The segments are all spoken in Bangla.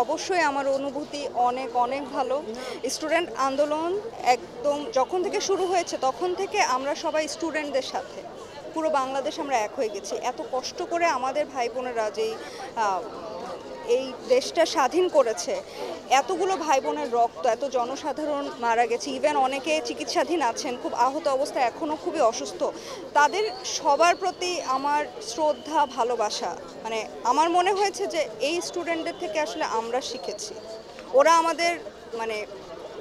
অবশ্যই আমার অনুভূতি অনেক অনেক ভালো। স্টুডেন্ট আন্দোলন একদম যখন থেকে শুরু হয়েছে তখন থেকে আমরা সবাই স্টুডেন্টদের সাথে পুরো বাংলাদেশ আমরা এক হয়ে গেছি। এত কষ্ট করে আমাদের ভাই বোনেরা যেই এই দেশটা স্বাধীন করেছে, এতগুলো ভাই বোনের রক্ত, এত জনসাধারণ মারা গেছে, ইভেন অনেকে চিকিৎসাধীন আছেন খুব আহত অবস্থায়, এখনও খুবই অসুস্থ। তাদের সবার প্রতি আমার শ্রদ্ধা, ভালোবাসা। মানে আমার মনে হয়েছে যে এই স্টুডেন্টদের থেকে আসলে আমরা শিখেছি, ওরা আমাদের মানে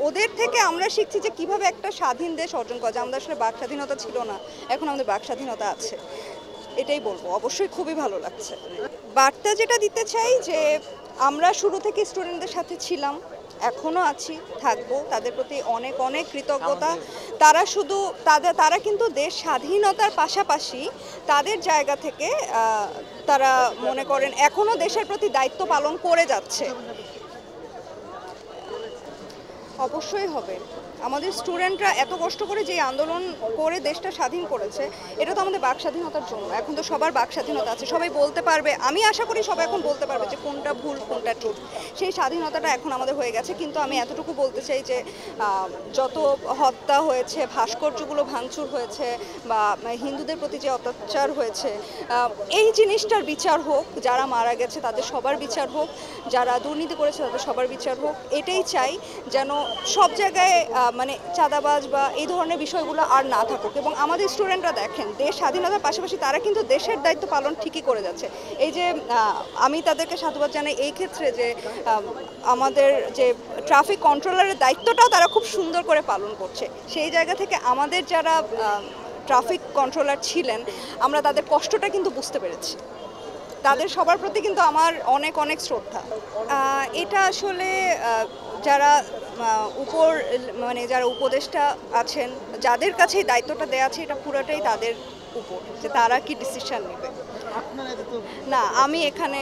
ওদের থেকে আমরা শিখছি যে কিভাবে একটা স্বাধীন দেশ অর্জন করা যায়। আমাদের আসলে বাক স্বাধীনতা ছিল না, এখন আমাদের বাক স্বাধীনতা আছে। এটাই বলবো, অবশ্যই খুবই ভালো লাগছে। বার্তা যেটা দিতে চাই যে আমরা শুরু থেকে স্টুডেন্টদের সাথে ছিলাম, এখনও আছি, থাকবো। তাদের প্রতি অনেক অনেক কৃতজ্ঞতা। তারা কিন্তু দেশ স্বাধীনতার পাশাপাশি তাদের জায়গা থেকে তারা মনে করেন এখনও দেশের প্রতি দায়িত্ব পালন করে যাচ্ছে। অবশ্যই হবে। আমাদের স্টুডেন্টরা এত কষ্ট করে যে আন্দোলন করে দেশটা স্বাধীন করেছে, এটা তো আমাদের বাক স্বাধীনতার জন্য। এখন তো সবার বাক স্বাধীনতা আছে, সবাই বলতে পারবে। আমি আশা করি সবাই এখন বলতে পারবে যে কোনটা ভুল কোনটা ঠিক। সেই স্বাধীনতাটা এখন আমাদের হয়ে গেছে। কিন্তু আমি এতটুকু বলতে চাই যে যত হত্যা হয়েছে, ভাস্কর্যগুলো ভাঙচুর হয়েছে, বা হিন্দুদের প্রতি যে অত্যাচার হয়েছে, এই জিনিসটার বিচার হোক। যারা মারা গেছে তাদের সবার বিচার হোক, যারা দুর্নীতি করেছে তাদের সবার বিচার হোক। এটাই চাই, যেন সব জায়গায় মানে চাঁদাবাজ বা এই ধরনের বিষয়গুলো আর না থাকুক। এবং আমাদের স্টুডেন্টরা দেখেন, দেশ স্বাধীনতার পাশাপাশি তারা কিন্তু দেশের দায়িত্ব পালন ঠিকই করে যাচ্ছে। এই যে আমি তাদেরকে সাধুবাদ জানাই এই ক্ষেত্রে যে আমাদের যে ট্রাফিক কন্ট্রোলারের দায়িত্বটাও তারা খুব সুন্দর করে পালন করছে। সেই জায়গা থেকে আমাদের যারা ট্রাফিক কন্ট্রোলার ছিলেন, আমরা তাদের কষ্টটা কিন্তু বুঝতে পেরেছি। তাদের সবার প্রতি কিন্তু আমার অনেক অনেক শ্রদ্ধা। এটা আসলে যারা যারা উপদেষ্টা আছেন, যাদের কাছে এই দায়িত্বটা দেওয়া আছে, এটা পুরোটাই তাদের উপর, যে তারা কি ডিসিশন নেবে। না, আমি এখানে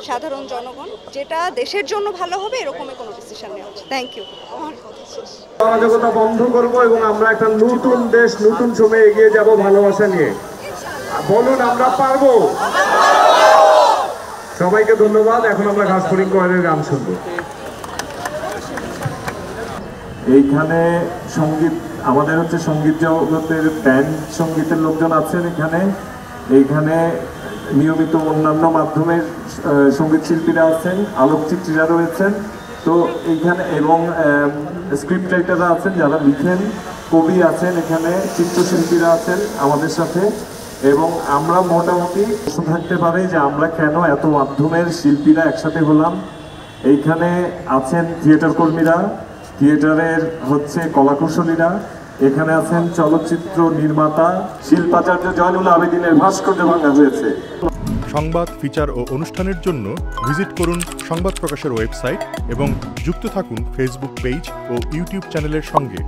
সাধারণ জনগণ, যেটা দেশের জন্য ভালো হবে এরকমই কোনো ডিসিশন নেওয়া হচ্ছে। Thank you. অরাজকতা বন্ধ করব এবং আমরা একটা নতুন দেশ, নতুন সময়ে এগিয়ে যাব ভালোবাসা নিয়ে। বলুন, আমরা পারবো। সবাইকে ধন্যবাদ। এখন আমরা ঘাসফড়িং কোয়ারের গান শুনবো। এইখানে সঙ্গীত, আমাদের হচ্ছে সঙ্গীত জগতের ব্যান্ড সঙ্গীতের লোকজন আছেন এইখানে নিয়মিত অন্যান্য মাধ্যমের সঙ্গীত শিল্পীরা আছেন, আলোকচিত্রীরা রয়েছেন তো এইখানে, এবং স্ক্রিপ্ট রাইটাররা আছেন যারা লিখেন, কবি আছেন, এখানে চিত্রশিল্পীরা আছেন আমাদের সাথে। এবং আমরা মোটামুটি থাকতে পারি যে আমরা কেন এত মাধ্যমের শিল্পীরা একসাথে হলাম। এইখানে আছেন থিয়েটার কর্মীরা, থিয়েটারের হচ্ছে কলাকুশলীরা, এখানে আছেন চলচ্চিত্র নির্মাতা, শিল্পাচার্য জয়নুল আবেদিনের ভাস্কর্য ভাঙা হয়েছে। সংবাদ, ফিচার ও অনুষ্ঠানের জন্য ভিজিট করুন সংবাদ প্রকাশের ওয়েবসাইট এবং যুক্ত থাকুন ফেসবুক পেজ ও ইউটিউব চ্যানেলের সঙ্গে।